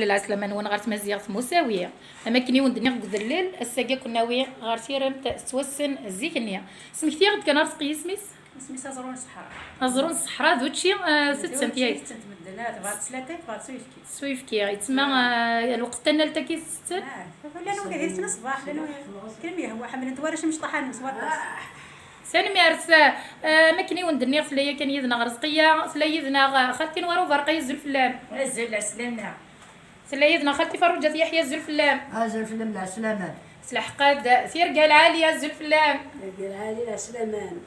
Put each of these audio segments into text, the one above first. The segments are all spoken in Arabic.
العسلامة نون غارت مزيغ مساوية أما كني وندني غدلل الساقا كنا وي غارتي رمت توسن الزيكنية سمكتي غد كان رزقي سميس سميت زرون الصحراء. زرون الصحراء دوتشي 6 سنتيات 6 مدلات بغات سلاتات بغات سويفكي سويفكي يتسمى الوقت تنا لتاكي 6 لا نو كاين سنة الصباح لا نو كلمي هو حمل انت ورش مش طحان صباح ثاني مارس ما كني وندني سلايا كان يدنا غرزقيه سلايا يدنا خالتي نوار وفرقيه الزلفلام نزل السلامنا سلايا يدنا خالتي فروجه يحيى الزلفلام الزلفلام العسلامان سلحقاد سير قال عاليه الزلفلام قال عالي العسلامان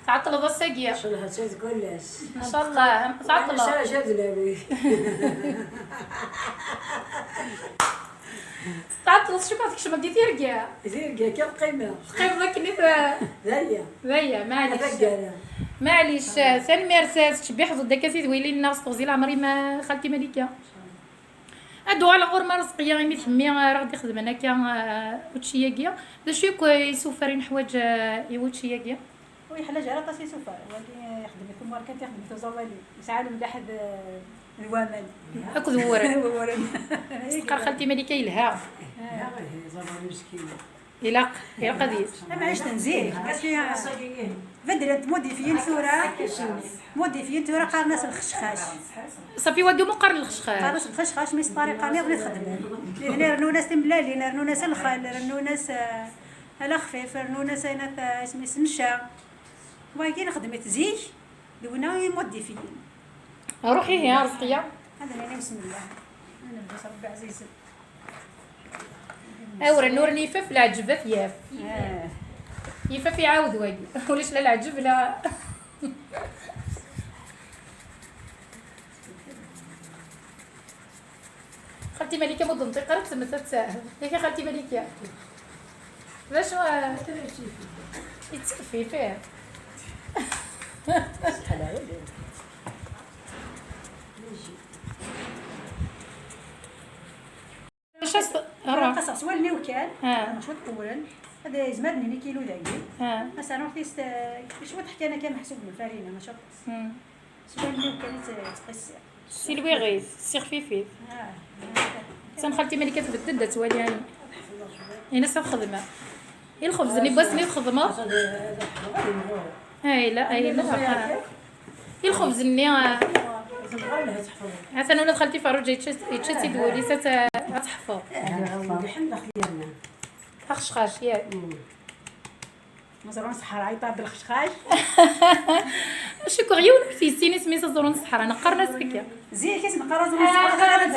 تعطل ضو الساقيه شو لها تشد كلش ان شاء الله تعطل شو شد لابي تعطل شو كنت كش ما دي تيرقا زيرقا كم قيمة قيمه كني ذايا معليش رجالة معليش ثاني مارس تشبيح ضد كاسيد ويلي الناس تغزي العمري ما خالتي مليكه ادو على غور رزقيه غير تحمي راه غادي يخدم انا كان وتشياكيا دا شويه يسوفرين حوايج يوتشياكيا وي حلاج على طاسي سوفا ولي يخدم في الماركات يخدم في زوالي يسعى من لحد الوامل اكو ذور سقر خالتي مليكه يلها زبر مسكينة يلاق قديس اما عشت نزيد فيها بدرت موديفيين ثورة موديفيين ثورة قال ناس الخشخاش صافي ودو مقر الخشخاش قال ناس الخشخاش ميس طريقة ما بغيت تخدم لأن رنو ناس تملالي رنو ناس الخال رنو ناس الخفيف رنو ناس هنا اسمي سنشا واكين خدمت زيك دونا موديفيين روحي يا رزقيه هذا انا بسم الله انا بس ربي عزيز اور النور نيفف لا عجبت ياف يفف يعاود واقي ولاش لا العجب لا خالتي مليكه مود منطقه راه تسمى تساهل ياك خالتي مليكه باش يتصفي فيه راه قصص ولني وكان ها. مش طولا هذا يزمرني كيلو داير مثلا رحت شو تحكي انا كان محسوب بالفارينه ما شاء الله سولني وكان تقيس سي الويغيس سي خفيفيف سان خالتي مليكه تبدد توالي يعني هنا صار خدمه الخبز اللي بسني الخدمه هاي لا الخبز اللي حسن ولاد خالتي فاروج يتشتي دولي تحفظ خشخاش ياك زرون صحراء عيطاب بالخشخاش شكو عيون في سيني سميتها زرون الصحراء نقرنا سكيا زي كيس نقرا زرون الصحراء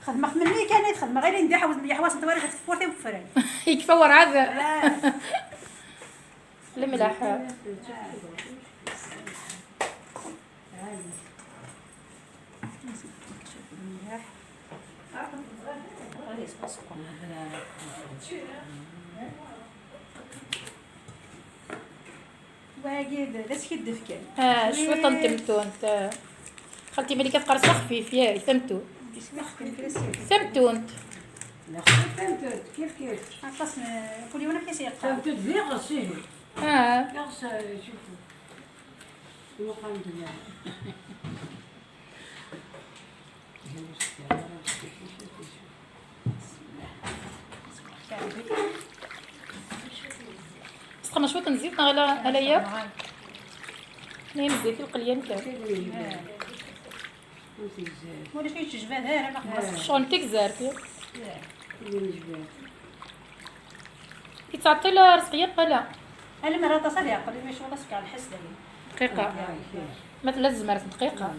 خدمه مني كانت خدمه غير ندي حواس نتواري في سبورتي وفران يكفى ورا هذا الملاح واجد لا تكدف كان شويه طنطمتو انت خالتي مليكه تقرص خفيف ياك ثمتو ثمتو انت لا فهمت كيف عطسنا كل يوم كيس يقطع فهمت في غسيل غس شوفوا الحمد لله سخنا شويه نزيد على ياك نيم زيت القليان تاعو ولا شي تجبان ها انا خلاص شغل تكزار فيك يتعطل رزقيه قلا انا مرة تصل يعقل مش والله سكر الحس دقيقه ما تلزم مرة دقيقه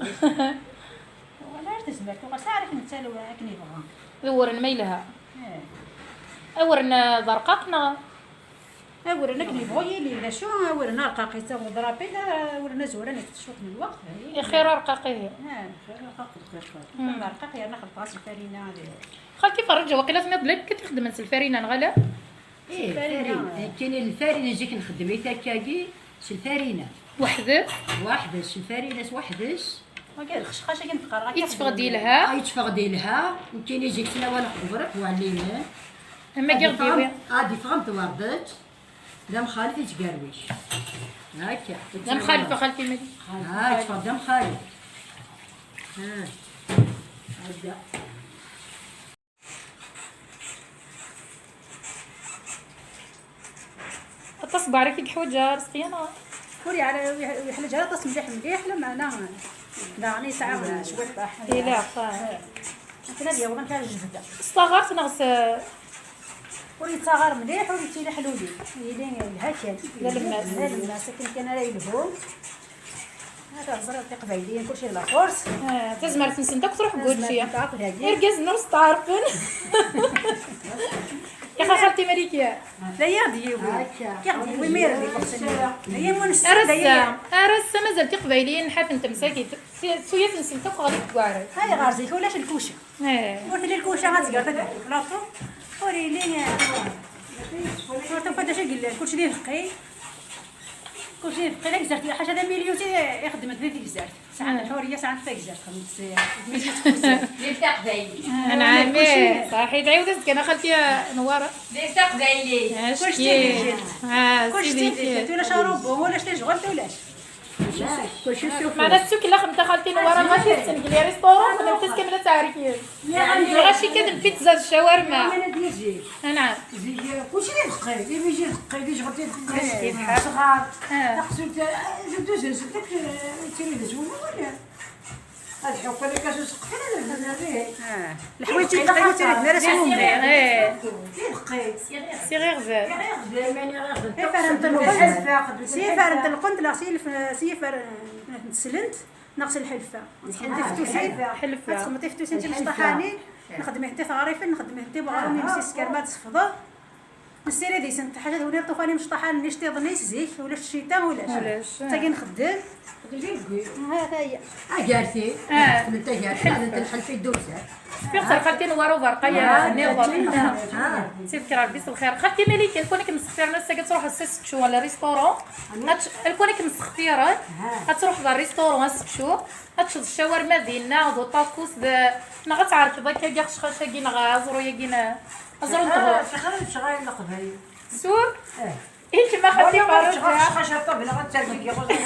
ولا تسمعك وقت عارف نتسالو كني بغا ذور ميلها اورنا ضرققنا ورنا كني بغي لي شو ورنا رقاقيته وضرابي ورنا زوره نكتشوف من الوقت يا خير رقاقيه خير رقاق يا ناخذ طاس الفرينه هذه خالتي فرجه وقيله سمعت بلاد كتخدم الفرينه نغلا ايه الفارينه كاين الفارينه نجيك نخدم هكاكي الفارينه وحده الفارينه وحدش ما قال خشخاشه كنبقى راه يتفقدي لها يتفقدي لها وكاين يجيك سنه وانا قبرك وعلينا اما كيرديوي غادي فهمت وردت لا مخالف يتقرويش هكا لا مخالفه خالتي مليكه. ها تفضل مخالف. ها هبدا التصبع راكي حوجه رزقيانه. كوري على يحلج على طاس مليح لما انا لا غني ساعه شويه طاح اي لا كنا ديال وغنكا الجبده استغرت نغس كوري تصغر مليح وريتي لي حلولي يلي هكا لا الماس. لا الماس كان انا يلهو هذا الزرع تاع قبايلين كلشي لا فورس تزمر تنسنتك تروح قولشي تاكل هذه يرقز نرس تعرفن. يا خالتي مليكه لا يغدي يغدي ويمير لي هي منس ارسا مازال قبايلين حاف تمساكي سويا تنسنتك غادي تقعد. هاي غارزي ولاش الكوشه قلت لي الكوشه غتقعد لاطو وري لي قلت فداش قال كلشي اللي نقي كلشي نقي لك زرت حاجه هذا مليوتي يخدم في الجزائر ساعات الحوريه ساعات في الجزائر ليتا قبايلي انا عامي صحيح تعاودت كان خالتي نواره ليتا قبايلي كلشي كلشي سيدي ولا شروب ولا شتي شغلت ولاش كلشي سوف معنا السوق لا خمت خالتي نواره غادي تنقلي ريستورون خدمت كامله تعرفين غاشي كدم بيتزا الشاورما انا ديجي نعم كلشي نقي اللي بيجي نقي اللي جبتي نقي صغار تقصد زدوز نسدك تيري زوين ولا هاد الحكومه اللي كاشو سقفنا لا الحوايج تيقيو تيري راسهم نقي سي غير زاد سي فرنت القنت لا سي فرنت سلنت ناقص الحلفه حلفه تخدم تفتوسين تمشي طحانين نخدم حتى ثغريفه نخدم حتى بغارم يمسي سكرمات صفضه السيره دي سنت حاجه ولي طوفاني مش طحان نشتي ظني زيك ولا الشتاء ولاش تاقي نخدم هذا هي جارتي انت جارتي انت الحل في الدوسه فيغسل خالتي نوار وبرقيه نيوض سير كرا لبس الخير خالتي مليكه كونك مسخفيره ناس تروح السيس شو ولا ريستورون كونك مسخفيره غتروح للريستورون السكشو غتشوف الشاورما ديالنا ودو طاكوس غتعرف داك كاع خشخاشه كاين غازرو يا كاين ازرو نطبو شغال نقبل سور انت ما خدتي فاروق خشخاشه طب لا غتسالك يا خويا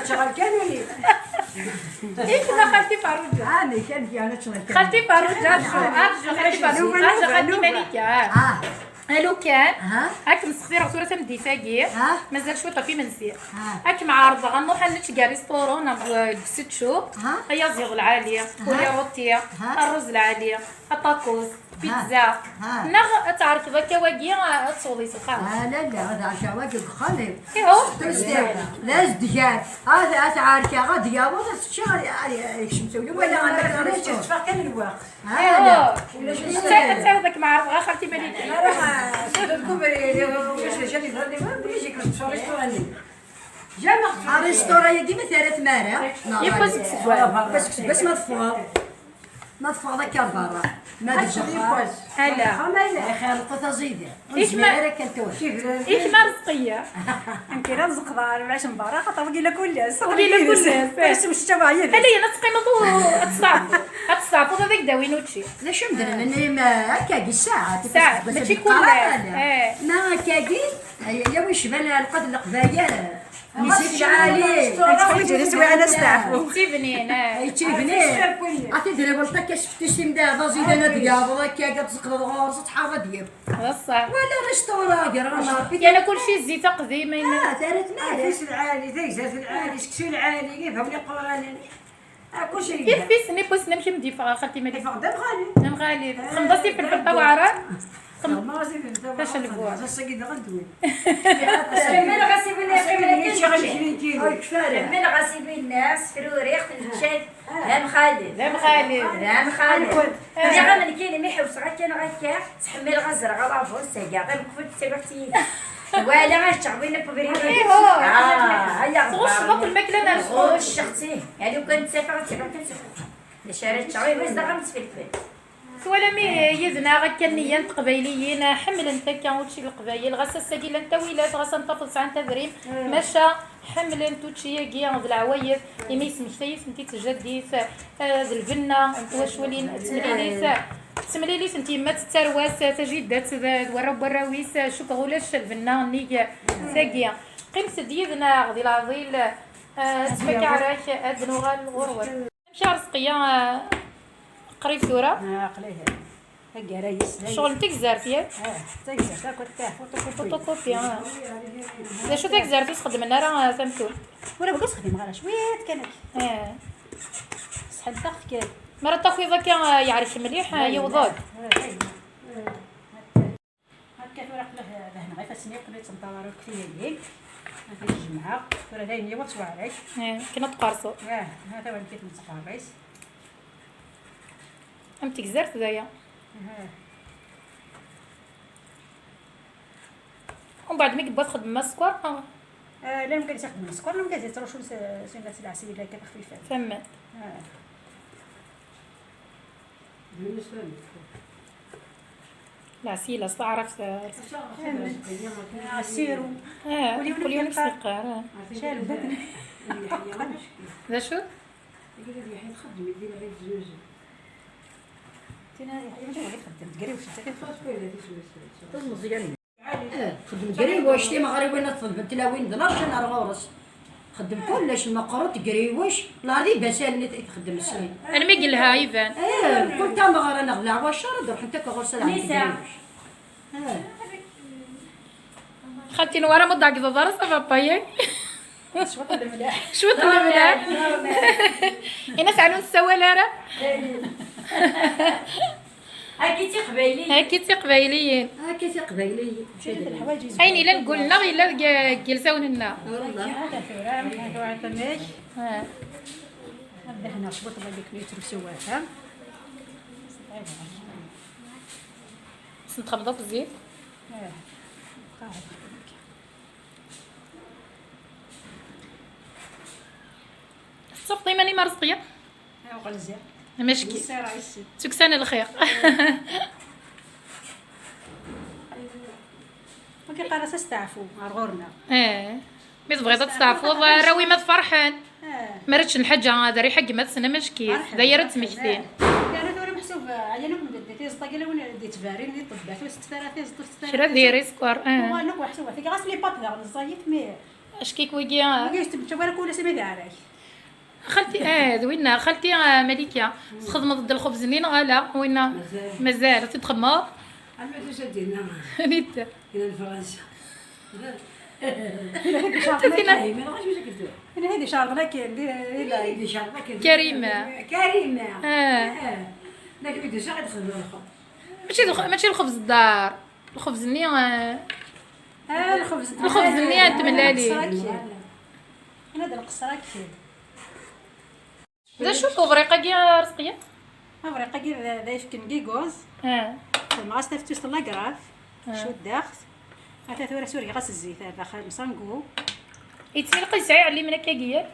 شغال كامل انت ما خدتي فاروق انا كان انا شغال خالتي فاروق خالتي مليكه لو كان هاك مسخفيره صوره تمدي فاكير مازال شويه طفي منسير هاك معارضه غنروح نتشكى ريستورون بست شو هيا زيغ العاليه كولي روتيه الرز العاليه الطاكوس بيتزا نغ تعرف ذاك واقي تصوضي سخان لا هذا شواكب خالي ايهو لا دجاج هذا تعرف غادي يا وضع الشهر ايش مسوي ولا انا تفرق كان الوقت ايهو تعرف ذاك معارضه خالتي مليكه الريستورا يا ديما ثلاث مرة يبقى بس ما تفوق ذاك برا ما تجبر هلا خير القطازيدة ايش ما رزقيه كاين رزق دار ولاش مباراه خاطر وقيله كلش وقيله كلش باش مشى بايا هلا هي نتقيمو تصعبوا هذاك داوين وتشي لا شو مدري اني ما كاكي ساعة ماشي كل ما كاكي يا وش بلا القدر القبايا نسيت عالي تخرج نسوي على استعفو تيبنين تيبنين عطي دربلتك كشفتي سيمدا فازيدا نتقابل هكا تسقط غورس تحافظ ديال بصح ولا ريستورا قرا يعني كلشي الزيت قديمه ثالث فيس العالي ذيك في العالي سكسو العالي كيف بلي قران كلشي كيف فيسني بوس نمشي مديفه خالتي مليكه فقدام غالي غالي خمضتي في الفلفل وعران ما زيد انت فاش البوع الصقيد غندوي من غاسيبين من غاسيبين الناس فروريخ الجاي لام خالد لا مخالي لام خالد جا من كاين مي حوس غا كان غا تحمل غزر غا فوس كاع غنكفت سبعتي ولا غنشعبين ببريد هيا تغش باكل الماكله نرجعو الشختي يعني كنت سافرت سبعتي لا شاريت شعبي بس دغمت فلفل سوالا مي يزنا غا نيان قبايليين حمل انت كاوتشي القبايل غاسا ساكيلا انت ويلات غاسا انت فصع انت دريم ماشا حمل انت وتشي كيا د العوايد يما يسمك تايس انت تجديس د البنه انت واش ولين تمليليس انت ما تترواس تجدات ورا براويس شكغولاش البنه نيك ساكيا قيمت ديدنا غدي العظيل تفكى عراك ادنوغا الغرور مشى رزقيا قريب ثورة قليها هكا رايس شغل نتاك زارتي ياك تاك تاكل تاع فوتوكوبي لا شو تاك زارتي تخدم لنا راه فهمتو ولا بقيت نخدم غير شويه كانت صحن تاخذ كان مرة تاخذ كان يعرف مليح يوضاد هكا ورق له هنا غير فاسني قبيت نطور كثير ليك هذه الجمعه ولا دايما هو تصواريك كنا تقارصو هذا وين كيف نتقارص امتك زرت دايا ومن بعد ما كبات تخدم مع السكر لا ممكن تخدم السكر لا ممكن تروح سنه العسيله كانت خفيفه فهمت العسيله صح عرفت السيرو كل يوم نسقر شال ذا شو يقول لي حين تخدم يدير غير زوج تينا يحيى جا تخدم تقري واش انت مزيان خدم قري واش تي مغربي نطلب التلاوين دلار انا غورس خدم كلش المقرو تقري واش لا دي بسال تخدم السنين انا ما قلها ايفان كل تاع مغرا نغلع واش نروح انت كغرس العين خالتي نواره ما ضاق ضرس بابا ياك شو طلع ملاح شو طلع ملاح انا سالون السواله راه هاكي قبايلي هاكي تي قبايليين كيف قبايلي الحوايج عيني لا نقولنا الا جلساون لنا والله هذا ثورة هذا واحد تماش هذا هنا شبط هذيك ليتر سواها بس نتخبطوا في الزيت صفطي ماني مرزقيه غلزة ماشكي السرايس تكسان الخير وكي قرص استعفوا غورنا مي بغيت تستعفوا راوي ما تفرحان ما ريتش الحاجه هذا ريحه حق ما تسنى ماشكي دايره تمكتين انا دوري محسوب عينكم بديتي زطاقه لون ديت فارين ديت طبات واستفاراتي زطت شرا ديري سكر هو نوك محسوبه فيك غاس لي باب داغ نزايف مي اش كيك ويكي ما تبت ولا كل سمي دارك خالتي دوينا خالتي مليكه تخدم ضد الخبز منين غالا وين مازال تتخمر عم تشدينا نيت الى فرنسا انا هذه شاربنا كاين كريمه لكن بدي شغل تخدم ماشي الخبز الدار الخبز منين الخبز منين تملالي انا هذا القصره كثير ذا شوفوا فريقه كيا رزقيه فريقه كي ذا يفكن كيكوز ما استفتوست الله كراف شو الداخل هذا ثورة سوري غاس الزيت هذا خا مصنقو يتسير قيساي علي منك كياك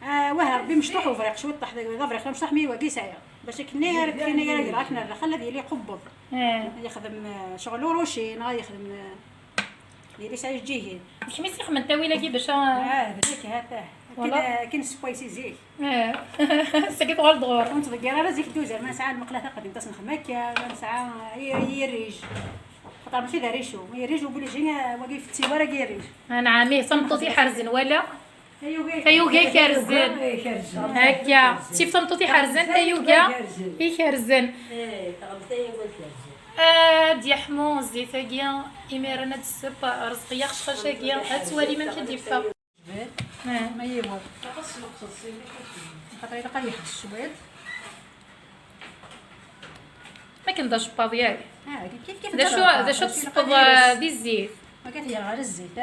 واه ربي مشطوح وفريق شو طاح ذا فريق مشطوح مي واقي سايا باش كني راكنا خلى ديالي قبض يخدم شغلو روشين يخدم ديالي سايا جيهين الخميس يخمن تاويله كي باش هذاك هذا كاين سبايسي زيت سكيت غير دغور كنت ذكر انا زيك دوزر ما ساعه المقله قديم تصنخ مكه ما ساعه هي الريج خاطر ماشي داريشو هي الريج وبلي جينا واقف في التيواره كاين الريج انا عامي صمتوتي حرزن ولا تيوغا كارزن هكا سيف صمتوتي حرزن تيوغا يكرزن دي حمو زيت كيا اميرنا السب رزقيه خشخشه كيا اتوالي ما كديفا ما يوا خاطر الا قال يحد الشويط ما كنداش با ديالي كيف ذا شو تصبض دي الزيت ما كانت هي غير الزيت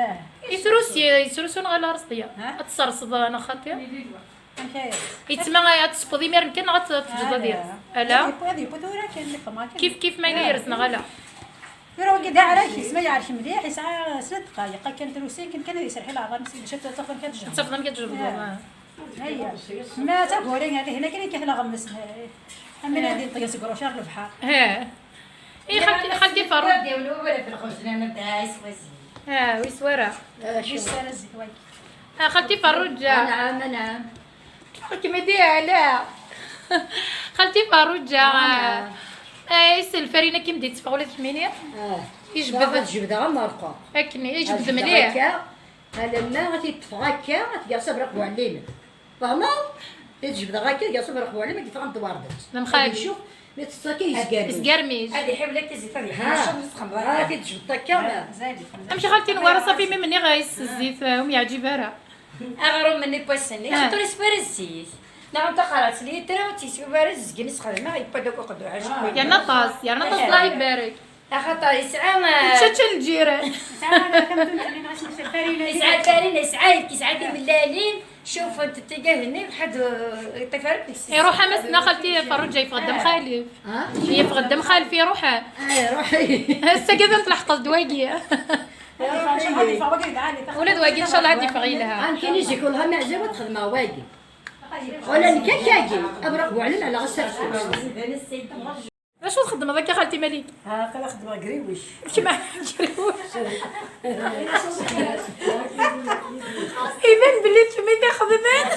يسروسون غير رزقيه تصرصد انا خاطر مشاير يتسمى تصبضي مير كان غتفجد ديال لا هذه بثوره كان اللي طماط كيف ما يرسنا غلا يروح كدا عراك يسمى يعرف مليح يسعى 6 دقائق كان تروسين كان يسرح لها غير باش تفهم كتجبد تفضل كتجبد هي ما تقولين هذه هنا كاين كيف لا غمس اما نادي نطيق سكر شهر البحر ها اي خالتي فاروق ديالو ولا في الخزنه نتاع سوازي. ويسواره شي سنه الزكوي خالتي فاروق جا نعم. كيما ديها لا خالتي فاروق جا يسال فرينه كي بديت تفغ ولا تحميني يجبد تجبدها غمرقه هكني يجبد مليح لما غادي تطفى هكا غتجلس برقبو علينا فهمنا تجبد هكا جالس برقبو علينا ما كيفهم تواردت مخالي شوف ما تستاكي يسكر يسقرميج هذه حبلة تزيد هذه ها تجبد هكا زادي امشي خالتي نواره صافي مني غايس الزيت يعجبها راه أغرم مني بوسني خطر يسبر الزيت نعم تقرأت لي ترى وتيسيو بارز جنس خدمة ما يبقى دوك وقدو عجبني يا نطاس الله يبارك أخطر يسعى تشتش الجيران يسعى فارين يسعى كيسعى ملالين شوف انت تلقاه هنا بحد يطيفارك روحها مسنا خالتي فاروق جاي في غدا مخالف هي في غدا مخالف روحها روحي هسه كذا نطلع دواقيه ولا دواقي ان شاء الله غادي يفغي لها كاين اللي يجي كلها معجبه تخدمها واقي ولا كان كاجي ابرقوا علينا على غسل شنو تخدم هذاك خالتي مليك كان خدمه قريوش كيما يبان بلي كيما خدمات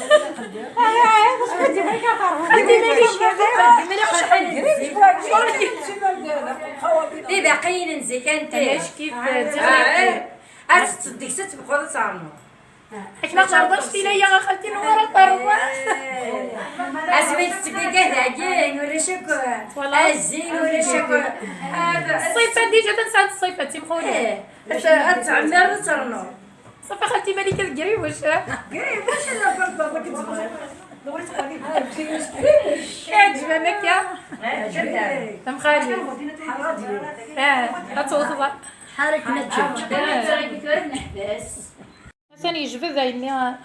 لي باقيين نزيك انت كيف تصدق ستبقى تصارنو حنا خربطت ليا خالتي نوره طروه اسميت تبقى داكين ولا شكو الزين ولا شكو الصيفه ديجا تنسى الصيفه تيمخولي تعمر تصرنو صافي خالتي مليكه الكري واش واش انا بابا كنت عجبانك يا تم خالي غتوصل حركنا تجوج نحبس ثاني يجبد يعني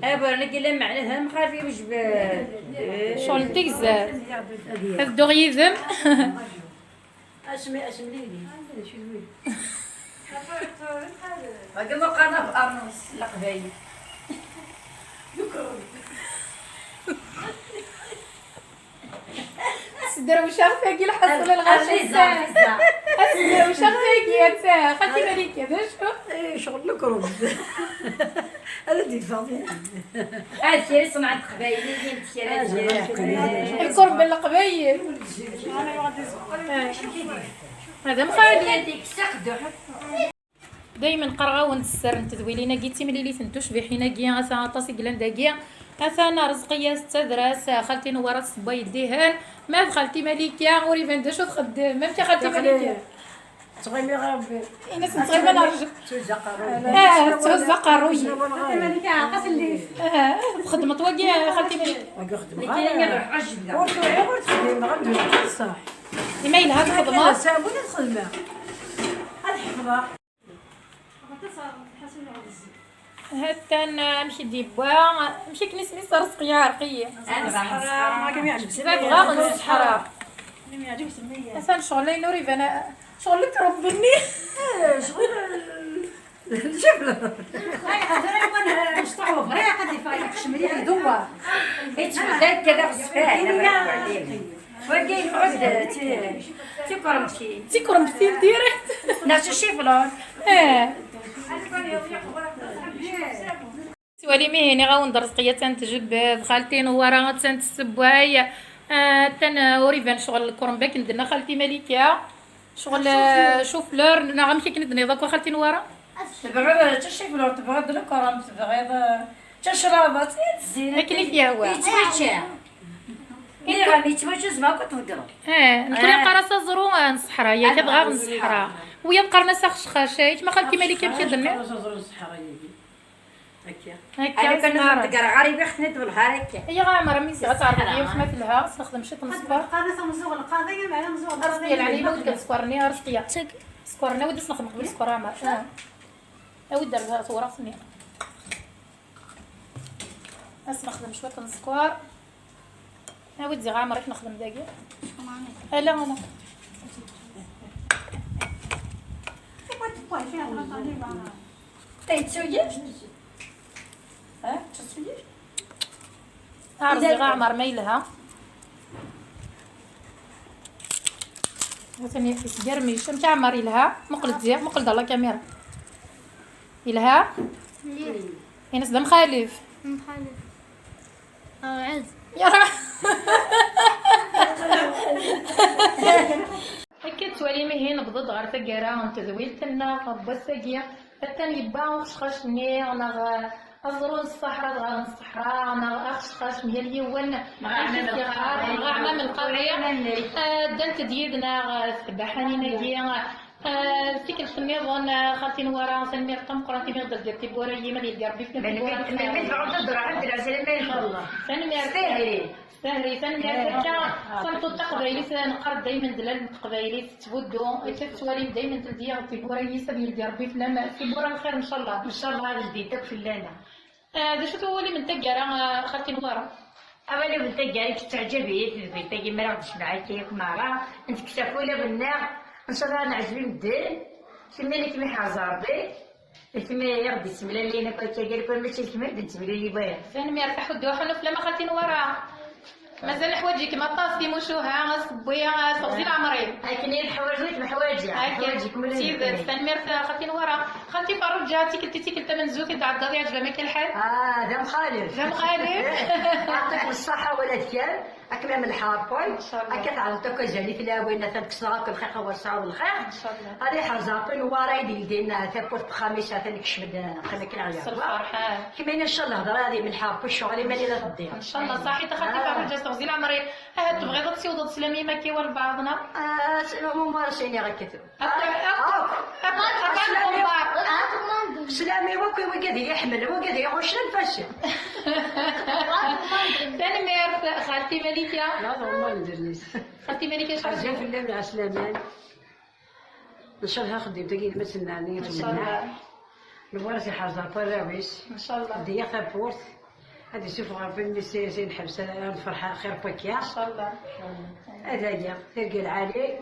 ابا انا قلنا معناتها مخافي وجبال شغل تكزات هذا دوغيزم اشمي لي باقي ما قانا في ارنوس القبايل سدر وشافاكي الحصل الغاشي سدر وشافاكي تا خالتي مليكه شو شغل الكروب هذا دي فاضي هاد كيري صنعت قبايل اللي تكيرات القرب بالقبايل هذا مخالي ديك سقدو دايما قرغه ونتسر نتذويلينا قيتي ملي تنتوش بحينا كيا اسا طاسي كلان كيا اثانا رزقيه ستدرس خالتي نوره صبا يديهن ما خالتي مليكه وري فان شو تخدم ما خالتي مليكه صغيري غربي انا صغير ما نرجع تزقروي توزق روي مليكه عقص الليف خدمه واقي خالتي مليكه باقي خدمه كاين نروح عجبنا ورد خدمه غندير صح ما يلها الخدمه سابوني الخدمه الحفظه حتى نمشي ديبا نمشي كنيسني رزقيه عرقيه ما كان يعجبش بغا نصحرا ما يعجبش المية اصلا شغل نوري فانا شغلك ربني شغل الجبل هاي نشطحوا فريقه دي فايق شمريه يدور يتبدل كذا بصفاء وكاين عود تيكرمتي تيكرمتي ديريكت نفس الشيء فلان سوالي مهني غاون رزقيه تنتجبد خالتي نوره تنتسبواي تنوريفان شغل الكرنبه كندنا خالتي مليكه شغل شوفلور انا غنمشي كندني ضاك خالتي نوره تبغي تشوف لو تبغي الكرم تبغي تشربات زين لكن فيها هو يتمشى اللي غادي يتمشى زعما كتهضروا نخلي قراصه زرو نصحرا هي كتبغى نصحرا وهي مقرنه ساخ خشايت ما خالتي مليكه مشي دني انا كنا نقرا غريبه خصني بالحار هكا هي غامره ميسي غتعرف هي في مثلها نستخدم شي تنسكر قادة مزوغ القاضية معنا مزوغ رزقيه العليمه وديك السكرني رزقيه سكرنا ودي نخدم قبل السكر عامر ودي درتها صوره صنيه نخدم شويه السكر ودي غامر نخدم دقيق لا لا تسوي تسوي عرضي غا عمر ميلها مثلا يسقرميش انت عمري لها مقلد زير مقلد على كاميرا إلها ينس دم خالف عز يا راه هكا توالي مهين بضد غير تقرا انت زويلتنا بساقيه حتى يبا خشخشني انا أزرون الصحراء غير الصحراء أنا أخشخش ميال يوان غاعنا من القرية دنت ديدنا سبحاني نجي فيك النظام خالتي نورا سنمير قراتي مير درتي بورا يما ديال ربي في من بعد الدرع عند العسل ما ان شاء الله سنمير سهري سنمير صنتو التقبايلي سنقرد دايما دلال التقبايلي تبدو تتوالي دايما تلديا في بورا يسا ديال ربي في بورا الخير ان شاء الله. ان شاء الله جديدك في الليله. هذا شو تولي من تقرا خالتي نورا أولي بنت قالي تعجبي بنت قالي ما غاديش معاك ياك مرة انت كشافوا لي بالنار ان شاء الله نعجبي الدين سميني كمي حازاربي كمي غادي تسملا لينا كنت قال كل ماشي كمي غادي تسملا لي باه فين مي رتاح ودوها نفلا ما خالتي نورا مازال حوايجك ما طاسي موشوها صبيه صغير عمري هاكني الحوايج حوايجك من سيد سنمير خالتي نورا خالتي فروجه تيكلت من زوكي تاع الدار عجبك الحال ذا مخالف يعطيك الصحه ولاد كان اكمل من الحاربوي كتعرضك جاني في لاوين تنكسراك الخير والصعب الخير ان شاء الله هذه حرزابين وراي دينا تبوت بخميسه تنكشف خليك نعيا الفرحه كما ان شاء الله هضره هذه من الحرب الشغل مالي لا تدير ان شاء الله صحيت خالتي فروجه صغير عمري تبغي تسيوض تسلمي ما كيوال بعضنا ممارسين غير كثر سلامي وكي وقدي يحمل وقدي يغش الفشل ثاني مير خالتي مليكه لا والله نديرنيش خالتي مليكه حاجه في الليل مع سلامان ان شاء الله خدي دقيقه مسناني ان شاء الله نورسي حاجه براويش ان شاء الله دي خبورت هذه شوف غرفه المسير زين حبسه الفرحه خير بكيا ان شاء الله هذا هي تلقى العالي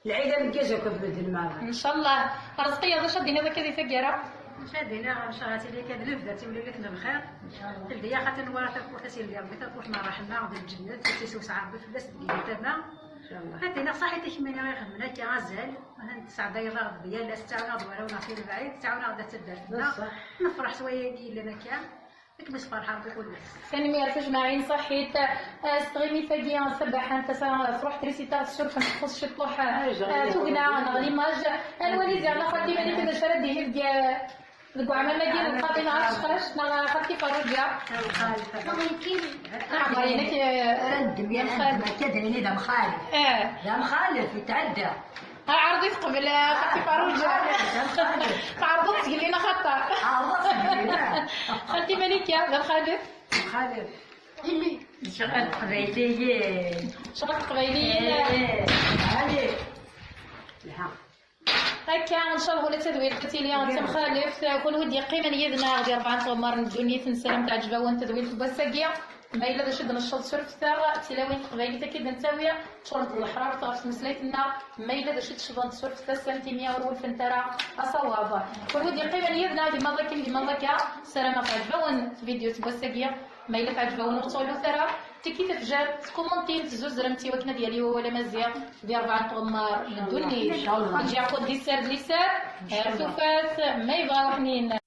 العيله مكازوك في الماء ان شاء الله رزقيه واش شادين هذا كذا فكره شادينا شغاتي لي كان لفده تولي لك الخير تلدي يا خاطر نورا تفوت تسير ديال ربي تفوت ما رحنا غادي الجنه تسوس عربي في بلاصه دقيقتنا ان شاء الله هاتينا صحيح تكملنا غير خدمنا كي غزال مثلا 9 داير غد ديال 6 وناض ولا نصير بعيد 9 وناض تدرنا نفرح شويه كي لنا كان نكبس فرحه ربي كل ثاني ما يعرفش معين صحيت استغيمي فاقيه صباح انت تروح تريسيتا الشرف نخص شطوح توقنا نغلي ماج الوالد انا خالتي مالي كذا شرد يجي دقوا عملنا ديال الخاطي نعرفش خاش نا خالتي فروجه عمرينك ردم يا خالد ما كدريني ذا مخالف ذا مخالف يتعدى عرضي قبل خالتي فروجه عرضت تقول لنا خطا خالتي مليكه ذا مخالف اللي شغل قبيليين هذه هكا ان شاء الله ولا تدوير قتيليا انت مخالف كون ودي قيمه يدنا غادي 4 تغمر الدنيا تنسلم تاع جباوه تدوير في بساقيه ما الا باش شد نشاط سرف تاع تلاوين قبايلي تاكيد نتاويه شرط الحراره تغرس مسليتنا ما الا باش تشد سرف تاع سنتيميا ورول فنترا اصواب كون ودي قيمه يدنا ديما ضكا سلامه تاع جباوه فيديو تبساقيه ما الا تعجبونا نقصولو ثرا تكي تفجر كومونتي تزوز رمتي وكنا ديالي ولا مزيان ديال 4 تغمر الدنيا ان شاء الله نجي عقود ديسار سوفات ما يبغى حنين